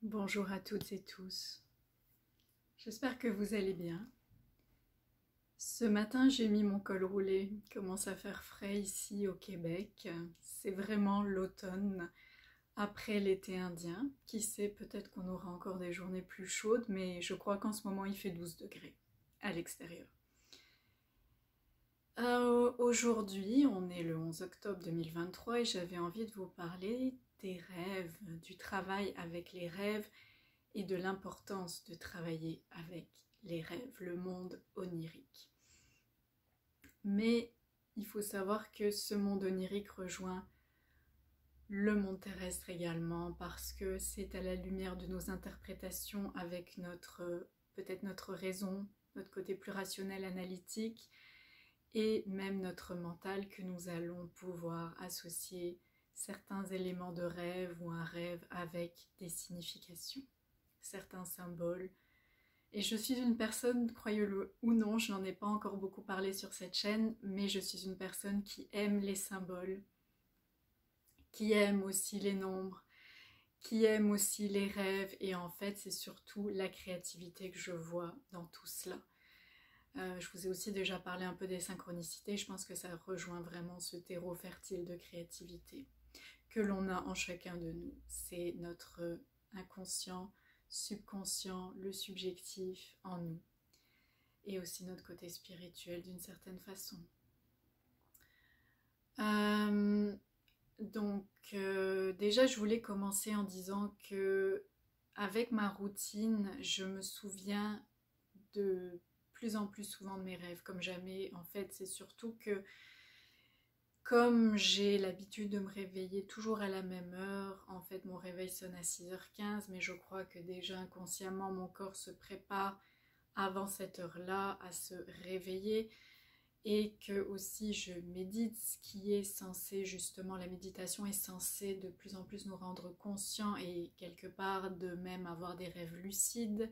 Bonjour à toutes et tous, j'espère que vous allez bien. Ce matin j'ai mis mon col roulé, il commence à faire frais ici au Québec, c'est vraiment l'automne après l'été indien. Qui sait, peut-être qu'on aura encore des journées plus chaudes, mais je crois qu'en ce moment il fait 12 degrés à l'extérieur. Aujourd'hui, on est le 11 octobre 2023 et j'avais envie de vous parler des rêves, du travail avec les rêves et de l'importance de travailler avec les rêves, le monde onirique. Mais il faut savoir que ce monde onirique rejoint le monde terrestre également parce que c'est à la lumière de nos interprétations avec peut-être notre raison, notre côté plus rationnel, analytique et même notre mental que nous allons pouvoir associer certains éléments de rêve ou un rêve avec des significations, certains symboles. Et je suis une personne, croyez-le ou non, je n'en ai pas encore beaucoup parlé sur cette chaîne, mais je suis une personne qui aime les symboles, qui aime aussi les nombres, qui aime aussi les rêves, et en fait c'est surtout la créativité que je vois dans tout cela. Je vous ai aussi déjà parlé un peu des synchronicités, je pense que ça rejoint vraiment ce terreau fertile de créativité que l'on a en chacun de nous. C'est notre inconscient, subconscient, le subjectif en nous. Et aussi notre côté spirituel d'une certaine façon. Euh, déjà je voulais commencer en disant que avec ma routine, je me souviens de plus en plus souvent de mes rêves, comme jamais. En fait, c'est surtout que comme j'ai l'habitude de me réveiller toujours à la même heure, en fait mon réveil sonne à 6h15, mais je crois que déjà inconsciemment mon corps se prépare avant cette heure-là à se réveiller, et que aussi je médite, ce qui est censé, justement la méditation est censée de plus en plus nous rendre conscients et quelque part de même avoir des rêves lucides.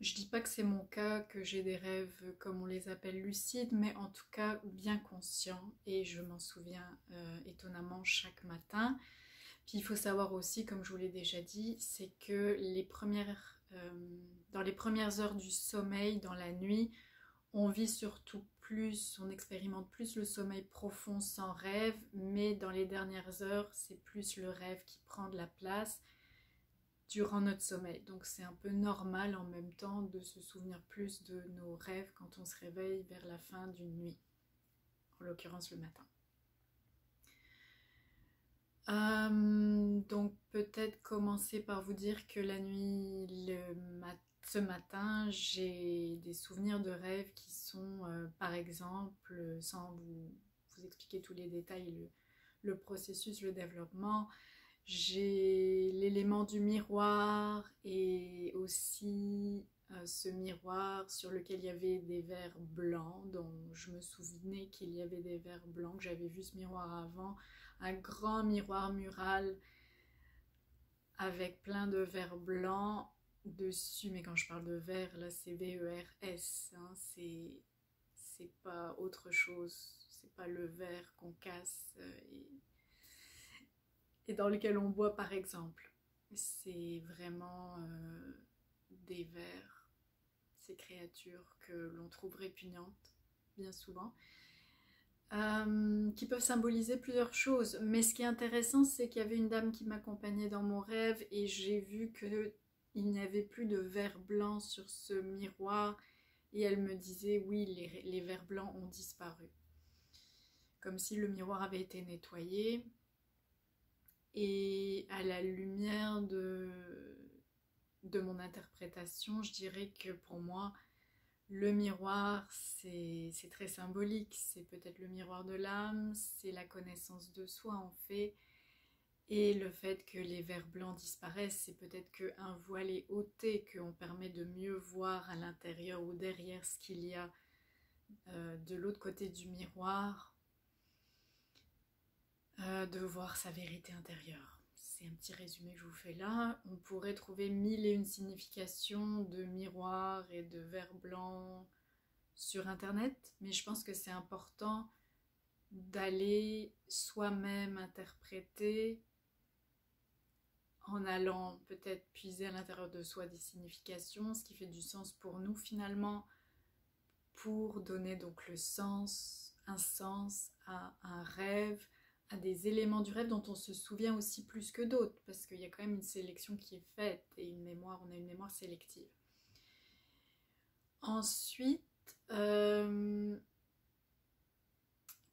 Je dis pas que c'est mon cas, que j'ai des rêves comme on les appelle lucides, mais en tout cas bien conscients, et je m'en souviens étonnamment chaque matin. Puis il faut savoir aussi, comme je vous l'ai déjà dit, c'est que dans les premières heures du sommeil, dans la nuit, on vit surtout plus, on expérimente plus le sommeil profond sans rêve, mais dans les dernières heures, c'est plus le rêve qui prend de la place durant notre sommeil. Donc c'est un peu normal en même temps de se souvenir plus de nos rêves quand on se réveille vers la fin d'une nuit, en l'occurrence le matin. Donc peut-être commencer par vous dire que la nuit, ce matin, j'ai des souvenirs de rêves qui sont, par exemple, sans vous expliquer tous les détails, le processus, le développement, j'ai l'élément du miroir et aussi ce miroir sur lequel il y avait des verres blancs, dont je me souvenais qu'il y avait des verres blancs, que j'avais vu ce miroir avant, un grand miroir mural avec plein de verres blancs dessus, mais quand je parle de verre, là c'est VERS, hein, c'est pas autre chose, c'est pas le verre qu'on casse et dans lequel on boit par exemple. C'est vraiment des vers, ces créatures que l'on trouve répugnantes bien souvent, qui peuvent symboliser plusieurs choses. Mais ce qui est intéressant, c'est qu'il y avait une dame qui m'accompagnait dans mon rêve et j'ai vu qu'il n'y avait plus de verre blanc sur ce miroir, et elle me disait oui, les verres blancs ont disparu. Comme si le miroir avait été nettoyé. Et à la lumière de mon interprétation, je dirais que pour moi, le miroir, c'est très symbolique. C'est peut-être le miroir de l'âme, c'est la connaissance de soi en fait. Et le fait que les verres blancs disparaissent, c'est peut-être qu'un voile est ôté, qu'on permet de mieux voir à l'intérieur ou derrière ce qu'il y a de l'autre côté du miroir, de voir sa vérité intérieure. C'est un petit résumé que je vous fais là. On pourrait trouver mille et une significations de miroir et de verre blanc sur internet, mais je pense que c'est important d'aller soi-même interpréter en allant peut-être puiser à l'intérieur de soi des significations, ce qui fait du sens pour nous finalement, pour donner donc le sens, un sens à un rêve, à des éléments du rêve dont on se souvient aussi plus que d'autres, parce qu'il y a quand même une sélection qui est faite et une mémoire, on a une mémoire sélective. Ensuite,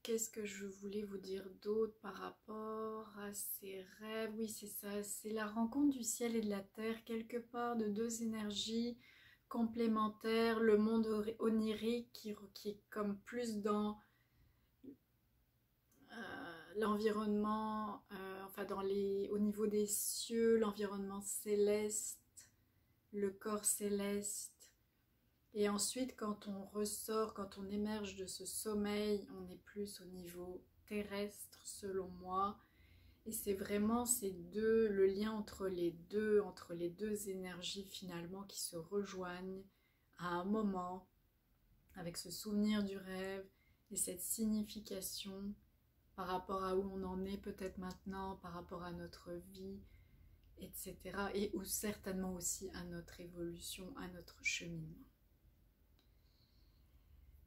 qu'est-ce que je voulais vous dire d'autre par rapport à ces rêves? Oui, c'est ça, c'est la rencontre du ciel et de la terre, quelque part de deux énergies complémentaires, le monde onirique qui est comme plus dans l'environnement, enfin au niveau des cieux, l'environnement céleste, le corps céleste. Et ensuite, quand on ressort, quand on émerge de ce sommeil, on est plus au niveau terrestre, selon moi. Et c'est vraiment le lien entre les deux énergies finalement qui se rejoignent à un moment, avec ce souvenir du rêve et cette signification par rapport à où on en est peut-être maintenant, par rapport à notre vie, etc. Et ou certainement aussi à notre évolution, à notre cheminement.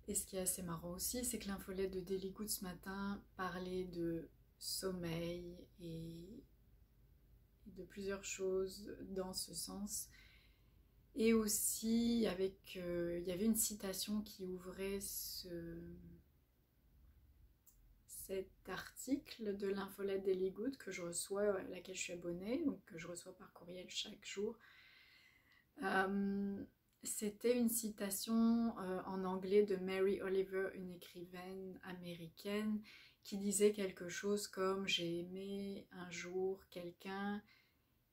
Et ce qui est assez marrant aussi, c'est que l'infolette de Daily Good ce matin parlait de sommeil et de plusieurs choses dans ce sens. Et aussi, il y avait une citation qui ouvrait cet article de l'infolette Daily Good que je reçois, à laquelle je suis abonnée, donc que je reçois par courriel chaque jour. C'était une citation en anglais de Mary Oliver, une écrivaine américaine, qui disait quelque chose comme « J'ai aimé un jour quelqu'un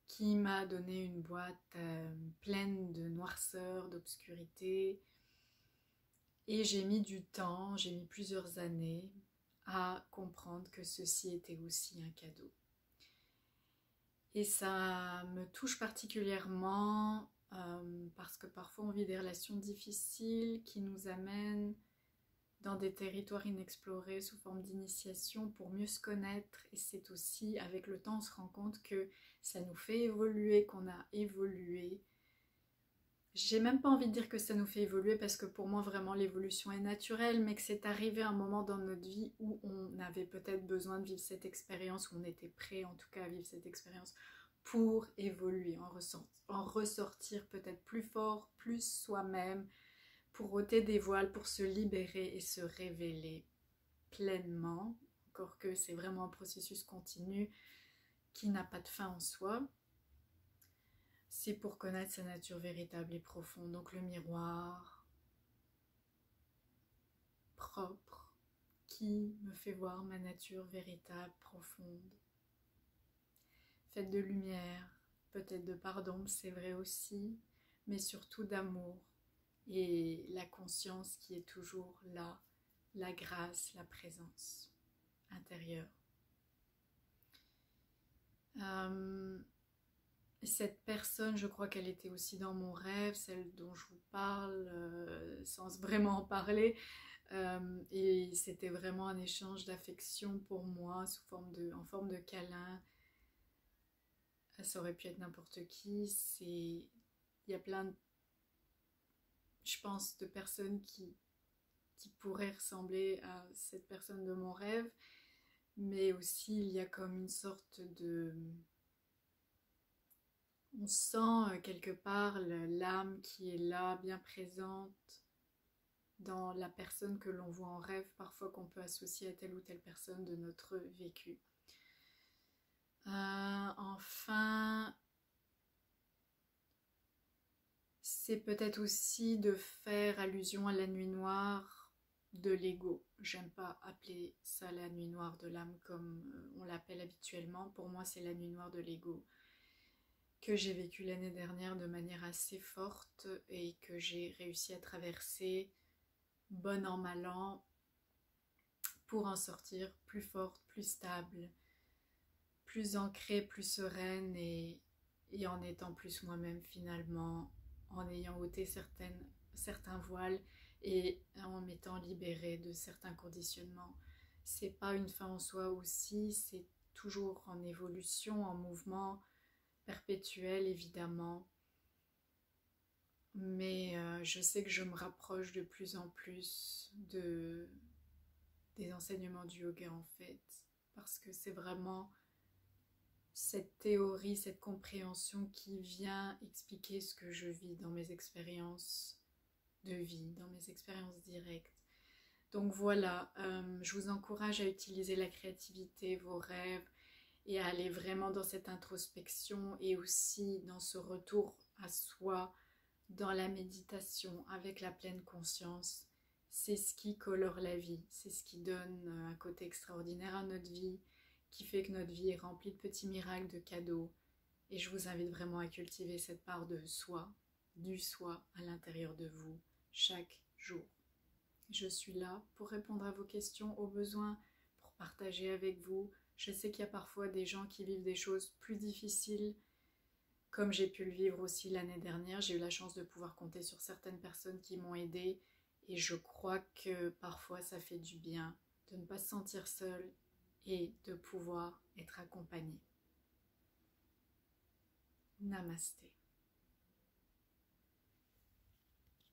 qui m'a donné une boîte pleine de noirceur, d'obscurité, et j'ai mis du temps, j'ai mis plusieurs années à comprendre que ceci était aussi un cadeau. » Et ça me touche particulièrement parce que parfois on vit des relations difficiles qui nous amènent dans des territoires inexplorés sous forme d'initiation pour mieux se connaître. Et c'est aussi, avec le temps, on se rend compte que ça nous fait évoluer, qu'on a évolué. J'ai même pas envie de dire que ça nous fait évoluer parce que pour moi vraiment l'évolution est naturelle, mais que c'est arrivé un moment dans notre vie où on avait peut-être besoin de vivre cette expérience, où on était prêt en tout cas à vivre cette expérience pour évoluer, en ressortir peut-être plus fort, plus soi-même, pour ôter des voiles, pour se libérer et se révéler pleinement, encore que c'est vraiment un processus continu qui n'a pas de fin en soi. C'est pour connaître sa nature véritable et profonde, donc le miroir propre qui me fait voir ma nature véritable, profonde, faite de lumière, peut-être de pardon, c'est vrai aussi, mais surtout d'amour et la conscience qui est toujours là, la grâce, la présence intérieure. Cette personne, je crois qu'elle était aussi dans mon rêve, celle dont je vous parle, sans vraiment en parler. Et c'était vraiment un échange d'affection pour moi, en forme de câlin. Ça aurait pu être n'importe qui. Il y a plein, je pense, de personnes qui pourraient ressembler à cette personne de mon rêve. Mais aussi, il y a comme une sorte de... On sent quelque part l'âme qui est là, bien présente dans la personne que l'on voit en rêve, parfois qu'on peut associer à telle ou telle personne de notre vécu. Enfin, c'est peut-être aussi de faire allusion à la nuit noire de l'ego. J'aime pas appeler ça la nuit noire de l'âme comme on l'appelle habituellement. Pour moi, c'est la nuit noire de l'ego que j'ai vécu l'année dernière de manière assez forte et que j'ai réussi à traverser bon an mal an pour en sortir plus forte, plus stable, plus ancrée, plus sereine et en étant plus moi-même finalement, en ayant ôté certains voiles et en m'étant libérée de certains conditionnements. C'est pas une fin en soi aussi, c'est toujours en évolution, en mouvement. perpétuel évidemment, mais je sais que je me rapproche de plus en plus des enseignements du yoga en fait, parce que c'est vraiment cette théorie, cette compréhension qui vient expliquer ce que je vis dans mes expériences de vie, dans mes expériences directes. Donc voilà, je vous encourage à utiliser la créativité, vos rêves, et à aller vraiment dans cette introspection et aussi dans ce retour à soi, dans la méditation avec la pleine conscience. C'est ce qui colore la vie, c'est ce qui donne un côté extraordinaire à notre vie, qui fait que notre vie est remplie de petits miracles, de cadeaux. Et je vous invite vraiment à cultiver cette part de soi, du soi à l'intérieur de vous, chaque jour. Je suis là pour répondre à vos questions, aux besoins, pour partager avec vous. Je sais qu'il y a parfois des gens qui vivent des choses plus difficiles, comme j'ai pu le vivre aussi l'année dernière. J'ai eu la chance de pouvoir compter sur certaines personnes qui m'ont aidée et je crois que parfois ça fait du bien de ne pas se sentir seul et de pouvoir être accompagné. Namasté.